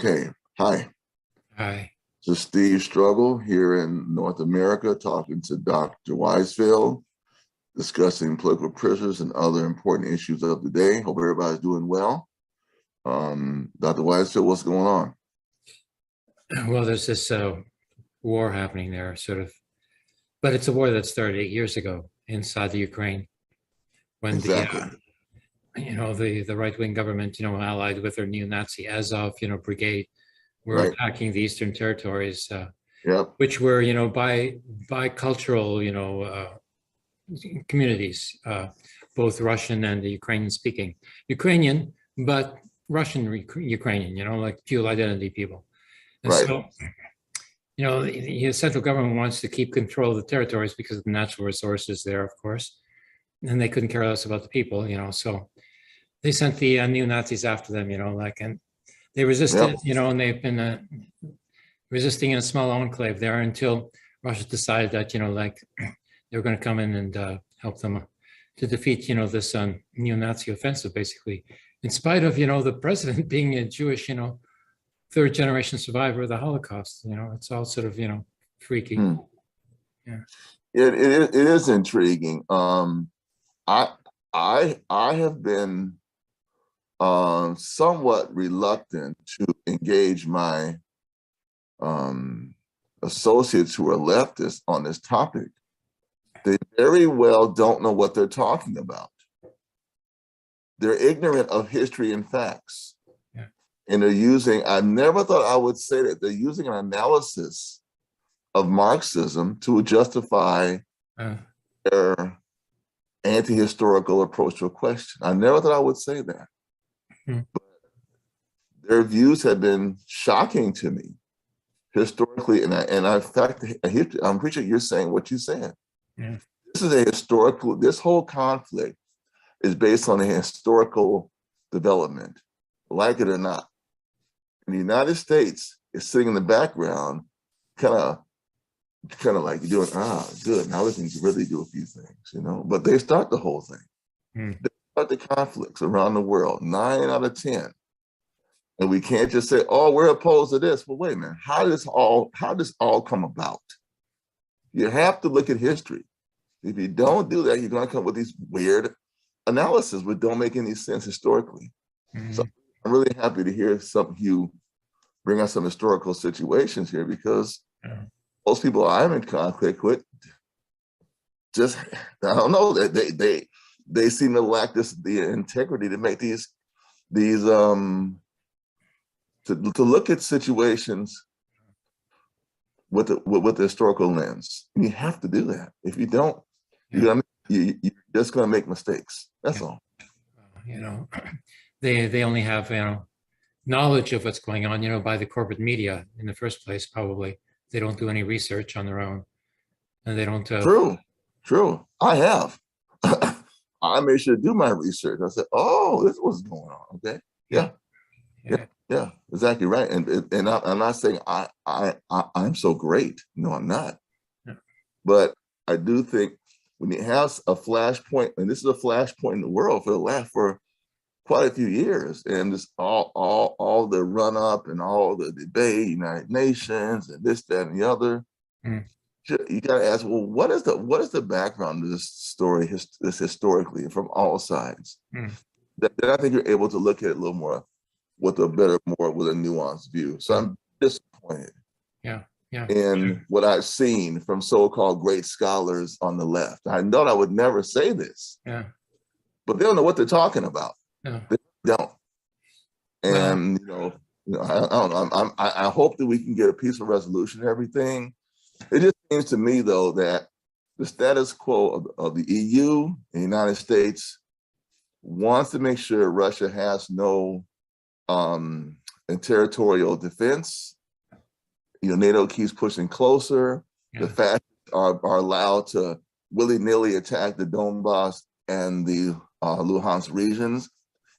Okay. Hi. Hi. This is Steve Struggle here in North America, talking to Dr. Weizfeld, discussing political prisoners and other important issues of the day. Hope everybody's doing well. Dr. Weizfeld, what's going on? Well, there's this war happening there, sort of, but it's a war that started 8 years ago inside the Ukraine when Exactly. the right-wing government, allied with their neo-Nazi Azov, brigade, were Right. attacking the eastern territories, Yep. which were, bicultural, communities, both Russian and the Ukrainian-speaking. Ukrainian, but Russian Ukrainian, like dual identity people. And Right. so, the central government wants to keep control of the territories because of the natural resources there, of course, and they couldn't care less about the people, so they sent the neo-Nazis after them, and they resisted, Yep. and they've been resisting in a small enclave there until Russia decided that, they were going to come in and help them to defeat, this neo-Nazi offensive, basically, in spite of, the president being a Jewish, third generation survivor of the Holocaust. It's all sort of, freaky. Yeah. It is intriguing. I have been somewhat reluctant to engage my associates who are leftists on this topic. They very well don't know what they're talking about. They're ignorant of history and facts. Yeah. And they're using, I never thought I would say that, they're using an analysis of Marxism to justify their anti-historical approach to a question. I never thought I would say that. But their views have been shocking to me historically. And in fact, I'm pretty sure you're saying what you said. Yeah. This is a historical, this whole conflict is based on a historical development, like it or not. And the United States is sitting in the background, kind of like doing, good, now we can really do a few things, but they start the whole thing. They start the conflicts around the world, 9 out of 10. And we can't just say, oh, we're opposed to this. Well, wait a minute, how does all come about? You have to look at history. If you don't do that, you're going to come up with these weird analysis which don't make any sense historically. So I'm really happy to hear you bring us some historical situations here, because most people I'm in conflict with just, I don't know, they seem to lack the integrity to make these to look at situations with the historical lens. You have to do that. If you don't, you're just going to make mistakes. That's all. They only have knowledge of what's going on by the corporate media in the first place. Probably they don't do any research on their own, and they don't. True. I have. I made sure to do my research. I said, "Oh, this was going on." Okay. Yeah. Exactly right. And I'm not saying I'm so great. No, I'm not. Yeah. But I do think when you have a flashpoint, and this is a flashpoint in the world for quite a few years, and this all the run up and all the debate, United Nations, and this, that, and the other. You got to ask, well, what is the background of this story, this historically, from all sides? That I think you're able to look at it a little more with a nuanced view. So I'm disappointed. Yeah. In what I've seen from so-called great scholars on the left. I know I would never say this. Yeah. But they don't know what they're talking about. No. They don't. And I don't know. I hope that we can get a peaceful resolution and everything. It just seems to me, though, that the status quo of the EU and the United States wants to make sure Russia has no territorial defense. NATO keeps pushing closer. The fascists are allowed to willy-nilly attack the Donbass and the Luhansk regions.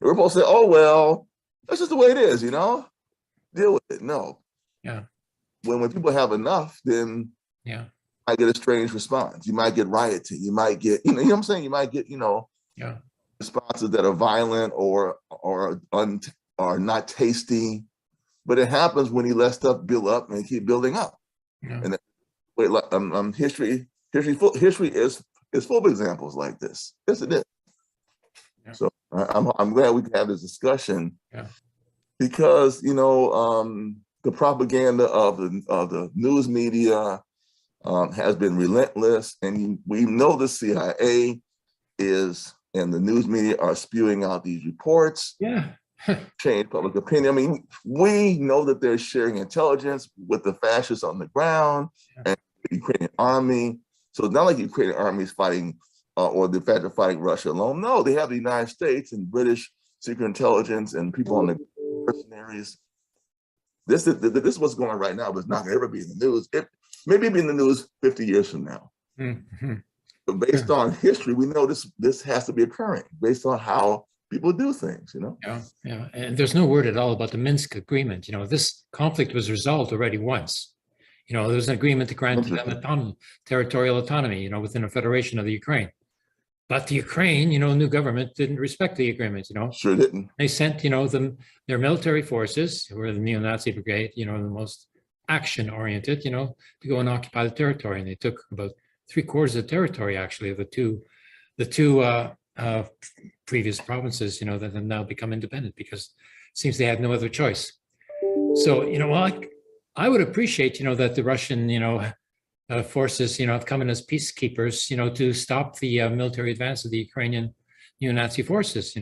And we're supposed to say, oh, well, that's just the way it is, deal with it. No. Yeah. When people have enough, then you might get a strange response. You might get rioting. You might get, you know what I'm saying? You might get, responses that are violent or not tasty. but it happens when you let stuff build up and keep building up. Yeah. And wait, history is full of examples like this. Yes, it is. Yeah. So I'm glad we can have this discussion. Yeah. Because the propaganda of the news media has been relentless, and we know the CIA and the news media are spewing out these reports. Yeah. Change public opinion. I mean, we know that they're sharing intelligence with the fascists on the ground and the Ukrainian army. So it's not like the Ukrainian army is fighting or the fact they're fighting Russia alone. No, they have the United States and British secret intelligence and people on the mercenaries. This is what's going on right now, but it's not going to ever be in the news. It maybe be in the news 50 years from now. Mm-hmm. But based on history, we know this has to be occurring based on how people do things, you know? Yeah, yeah. And there's no word at all about the Minsk agreement. This conflict was resolved already once. There was an agreement to grant them territorial autonomy, within a federation of the Ukraine. But the Ukraine, new government didn't respect the agreement, Sure didn't. They sent, their military forces, who were the neo-Nazi brigade, the most action-oriented, to go and occupy the territory. And they took about 3/4 of the territory, actually, of the two previous provinces, that have now become independent because it seems they had no other choice. So, I would appreciate, that the Russian, forces, have come in as peacekeepers, to stop the military advance of the Ukrainian neo-Nazi forces.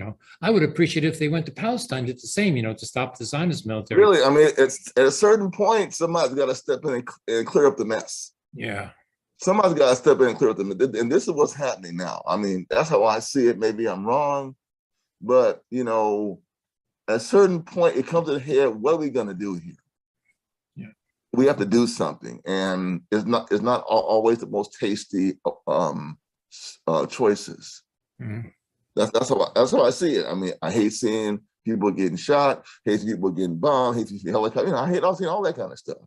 I would appreciate if they went to Palestine, did the same, to stop the Zionist military. Really, I mean, it's at a certain point, somebody's got to step in and clear up the mess. Yeah. Somebody's got to step in and clear up the mess. And this is what's happening now. I mean, that's how I see it. Maybe I'm wrong, but at a certain point, it comes to the head. What are we going to do here? We have to do something, and it's not always the most tasty choices. Mm-hmm. That's how I see it. I mean, I hate seeing people getting shot, hate seeing people getting bombed, hate seeing helicopters. I hate seeing all that kind of stuff.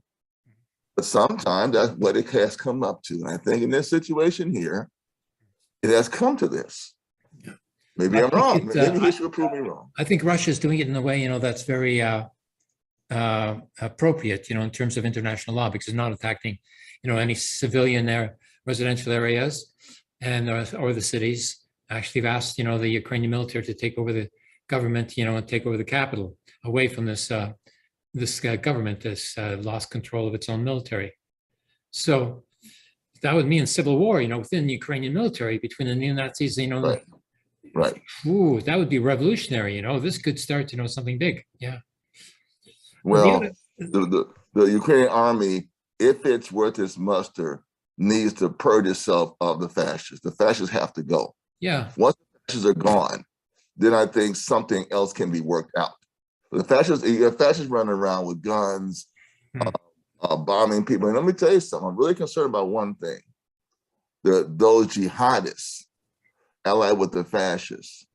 But sometimes that's what it has come up to. And I think in this situation here, it has come to this. Yeah. Maybe I'm wrong. Maybe history will prove me wrong. I think Russia is doing it in a way, that's very appropriate, in terms of international law, because it's not attacking, any civilian residential areas and or the cities. Actually, have asked, the Ukrainian military to take over the government, and take over the capital away from this government that's lost control of its own military. So that would mean civil war, within the Ukrainian military between the neo-Nazis, Right. Ooh, that would be revolutionary. This could start, something big. Yeah. Well, the Ukrainian army, if it's worth its muster, needs to purge itself of the fascists. The fascists have to go. Yeah. Once the fascists are gone, then I think something else can be worked out. But the fascists, you have fascists running around with guns, bombing people. And let me tell you something. I'm really concerned about one thing. Those jihadists allied with the fascists,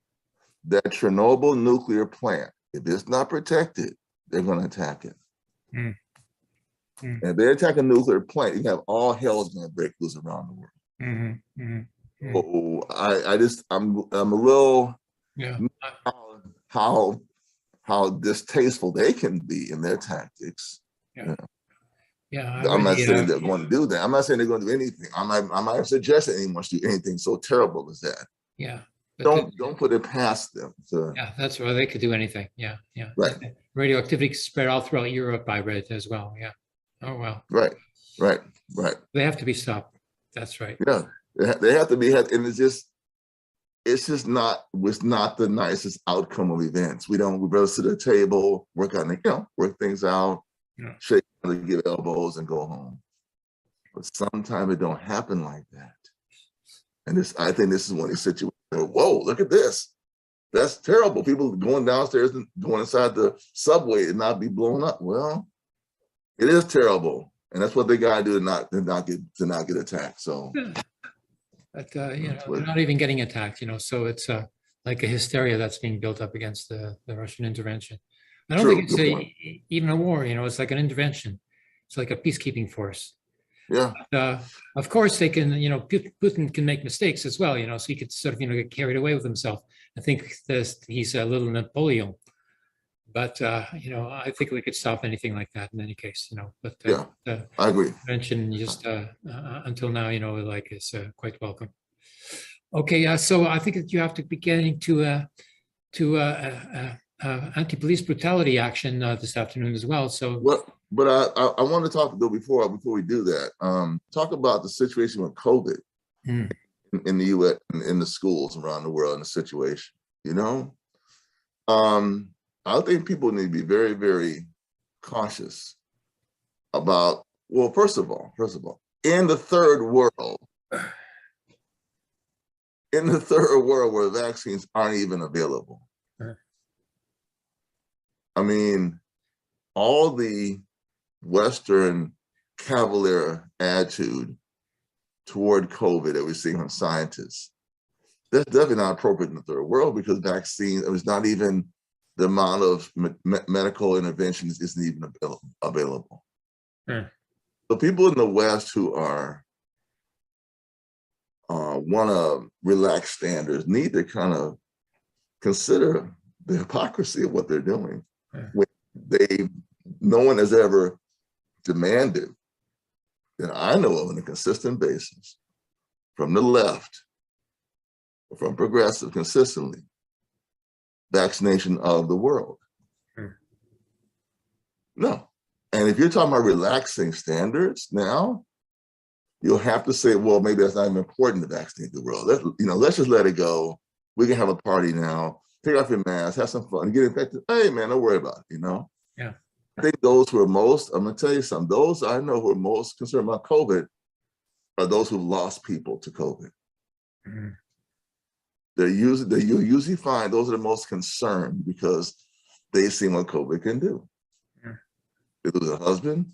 that Chernobyl nuclear plant, if it's not protected, they're going to attack it. And if they attack a nuclear plant, you have all hell is going to break loose around the world. So I'm a little how distasteful they can be in their tactics. Yeah. I'm not saying they're going to do that. I'm not saying they're going to do anything. I'm not suggesting anyone should do anything so terrible as that. Yeah. Don't put it past them. Yeah, that's why they could do anything. Yeah. Right. Radioactivity spread all throughout Europe, I read as well. Yeah. Oh, well. Right. They have to be stopped. That's right. Yeah, they have to be, and it's just not the nicest outcome of events. We rather sit at a table, work things out, shake, give elbows, and go home. But sometimes it don't happen like that. And I think this is one of these situations where, whoa, look at this. That's terrible. People going downstairs and going inside the subway and not be blown up. Well, it is terrible. And that's what they gotta do to not get attacked. So but they're not even getting attacked, so it's like a hysteria that's being built up against the Russian intervention. I don't think it's even a war, it's like an intervention. It's like a peacekeeping force. Yeah. Of course they can, Putin can make mistakes as well, so he could sort of, get carried away with himself. I think he's a little Napoleon. But I think we could stop anything like that in any case. But Yeah, the I agree. prevention just until now, like is quite welcome. Okay, so I think that you have to be getting to anti-police brutality action this afternoon as well. So, but I want to talk though before we do that. Talk about the situation with COVID in the U.S. in the schools around the world in the situation. I think people need to be very, very cautious about. Well, first of all, in the third world. In the third world where vaccines aren't even available. I mean, all the Western cavalier attitude toward COVID that we're seeing from scientists, that's definitely not appropriate in the third world because vaccines, it was not even the amount of medical interventions isn't even available. So people in the West who are want to relax standards need to kind of consider the hypocrisy of what they're doing. When no one has ever demanded that I know of on a consistent basis from the left, from progressive consistently, vaccination of the world. No. And if you're talking about relaxing standards now, you'll have to say, well, maybe that's not even important to vaccinate the world. Let's just let it go. We can have a party now. Take off your mask, have some fun, get infected. Hey, man, don't worry about it, Yeah. I think those who are most, I'm going to tell you something, those I know who are most concerned about COVID are those who've lost people to COVID. You usually find those are the most concerned because they've seen what COVID can do. They lose a husband,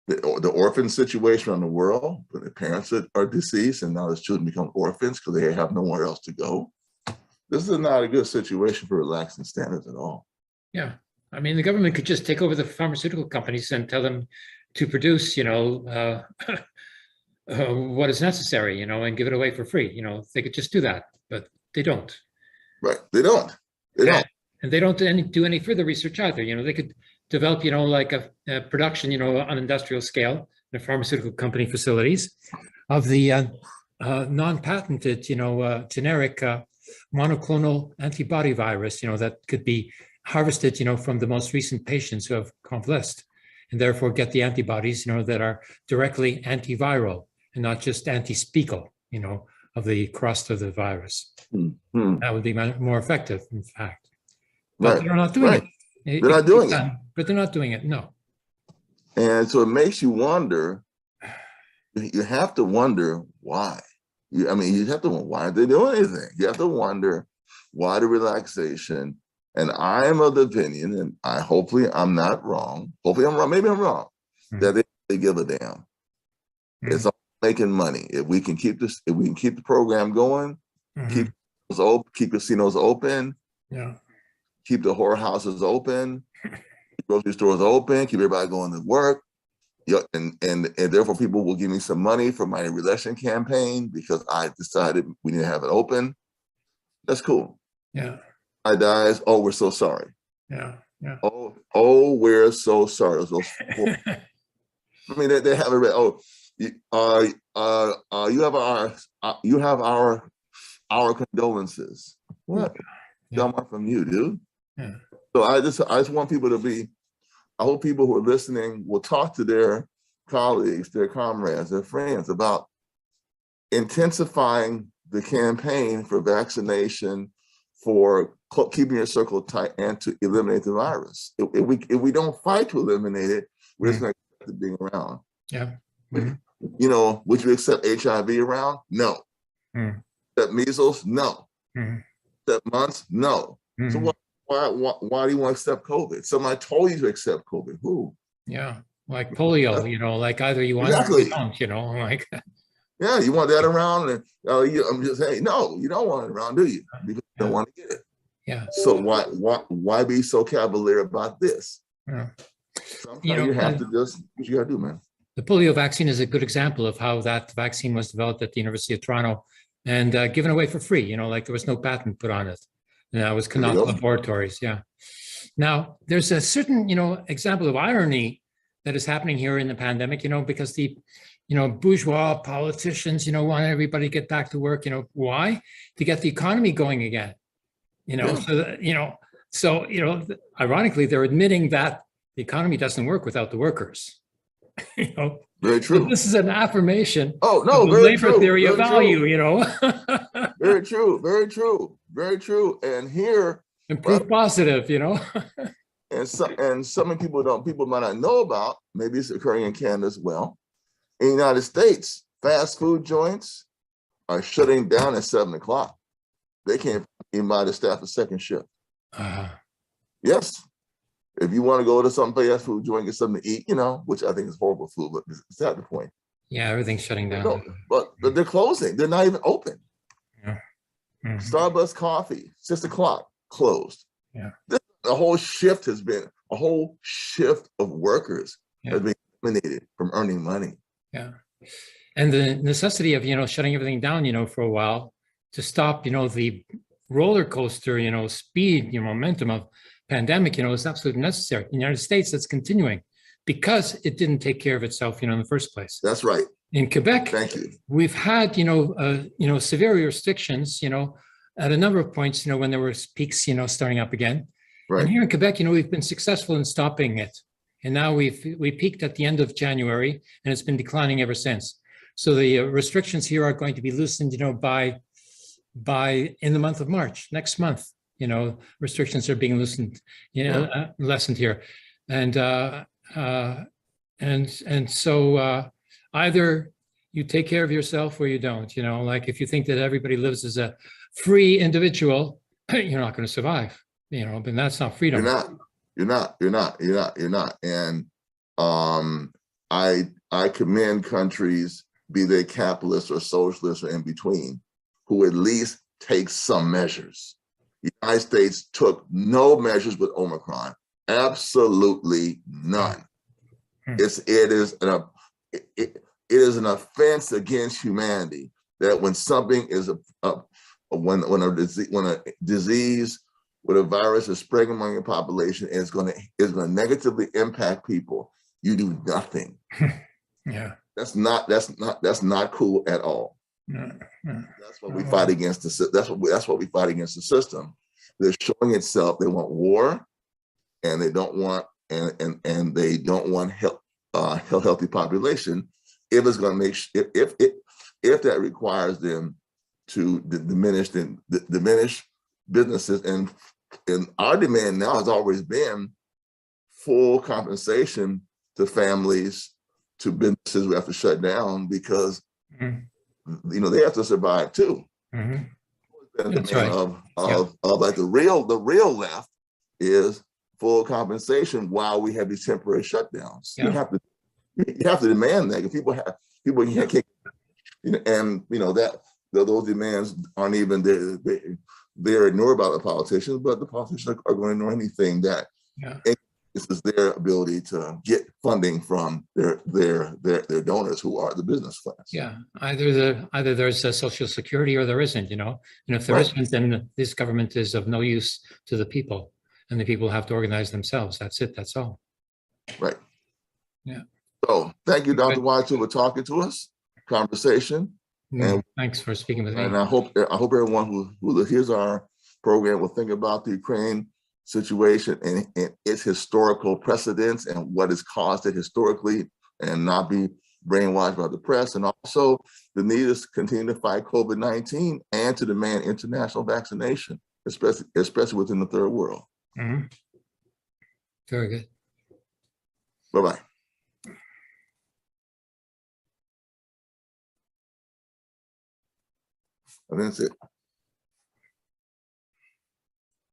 the orphan situation around the world, where the parents are deceased and now the children become orphans because they have nowhere else to go. This is not a good situation for relaxing standards at all. Yeah. I mean, the government could just take over the pharmaceutical companies and tell them to produce, what is necessary, and give it away for free. They could just do that, but they don't. Right. They don't. And they don't do any further research either. They could develop, like a production, on industrial scale, in pharmaceutical company facilities of the non-patented, generic monoclonal antibody virus, that could be harvested, from the most recent patients who have convalesced, and therefore get the antibodies, that are directly antiviral and not just anti-speckle, of the crust of the virus. That would be more effective, in fact. But they're not doing it. They're not doing it. But they're not doing it, no. And so it makes you wonder, you have to wonder why. You have to wonder why they're doing anything. You have to wonder why the relaxation. And I'm of the opinion, and hopefully I'm not wrong. Hopefully I'm wrong. Maybe I'm wrong. That they give a damn. It's all making money. If we can keep the program going, keep casinos open, keep the whorehouses open, keep grocery stores open, keep everybody going to work. And therefore people will give me some money for my election campaign because I decided we need to have it open. That's cool. Yeah. I dies. Oh, we're so sorry. Yeah. Oh, we're so sorry. I mean, they have it. Oh, you have our condolences. What? Come from you, dude. Yeah. So I just want people to be. I hope people who are listening will talk to their colleagues, their comrades, their friends about intensifying the campaign for vaccination, for keeping your circle tight, and to eliminate the virus. If we don't fight to eliminate it, we're just going to keep it being around. Yeah. Would you accept HIV around? No. Accept measles? No. Accept mumps? No. So why do you want to accept COVID? Somebody told you to accept COVID. Who? Yeah, like polio. Like either you want it or you don't. Like. Yeah, you want that around, and I'm just saying, no, you don't want it around, do you? Because you don't want to get it. Yeah. So why be so cavalier about this? Yeah. Sometimes you have to just what you got to do, man. The polio vaccine is a good example of how that vaccine was developed at the University of Toronto and given away for free. Like there was no patent put on it. And that was Connaught Laboratories. Yeah. Now, there's a certain, example of irony that is happening here in the pandemic, because the, bourgeois politicians, want everybody to get back to work, why? To get the economy going again, Yeah. so that, ironically, they're admitting that the economy doesn't work without the workers. Very So true. this is an affirmation Oh, of no, the very labor true. theory of Very value, true. Very true. Very true. Very true. And here, and proof positive, and some people might not know about, maybe it's occurring in Canada as well. In the United States, fast food joints are shutting down at 7 o'clock. They can't invite the staff a second shift. Yes. If you want to go to some fast food joint, get something to eat, which I think is horrible food, but it's not the point. Yeah, everything's shutting down. No, but they're closing. They're not even open. Yeah. Mm-hmm. Starbucks coffee, 6 o'clock, closed. Yeah. A whole shift of workers has been eliminated from earning money. Yeah. And the necessity of, shutting everything down, for a while to stop, the roller coaster, speed, momentum of pandemic, is absolutely necessary. In the United States, that's continuing because it didn't take care of itself, in the first place. That's right. In Quebec, thank you. We've had, severe restrictions, at a number of points, when there were peaks, starting up again. Right. And here in Quebec, we've been successful in stopping it. And now we peaked at the end of January, and it's been declining ever since. So the restrictions here are going to be loosened, by in the month of March, next month. Restrictions are being loosened, lessened here, and so either you take care of yourself or you don't. Like if you think that everybody lives as a free individual, you're not going to survive. But that's not freedom. You're not. And I commend countries, be they capitalist or socialist or in between, who at least take some measures. The United States took no measures with Omicron, absolutely none. It is an offense against humanity that when something is when a disease with a virus is spreading among your population and it's going to negatively impact people, you do nothing. Yeah, that's not cool at all. That's what we fight against. That's what we fight against the system. They're showing itself. They want war, and they don't want and they don't want healthy population. If it's going to make if that requires them to diminish businesses, and our demand now has always been full compensation to families, to businesses who have to shut down because they have to survive too. That's right. Of like the real left is full compensation while we have these temporary shutdowns. You have to demand that, because people can't, and that those demands aren't even they're ignored by the politicians, but the politicians are going to ignore anything that this is their ability to get funding from their donors, who are the business class. Yeah, either there's a social security or there isn't, and if there isn't, then this government is of no use to the people, and the people have to organize themselves. That's it. That's all. Right. Yeah. So thank you, Dr. Weizfeld, for talking to us. Conversation. And thanks for speaking with me. And I hope everyone who hears our program will think about the Ukraine situation and its historical precedents and what has caused it historically, and not be brainwashed by the press. And also the need is to continue to fight COVID-19 and to demand international vaccination, especially within the third world. Very good. Bye-bye. And that's it.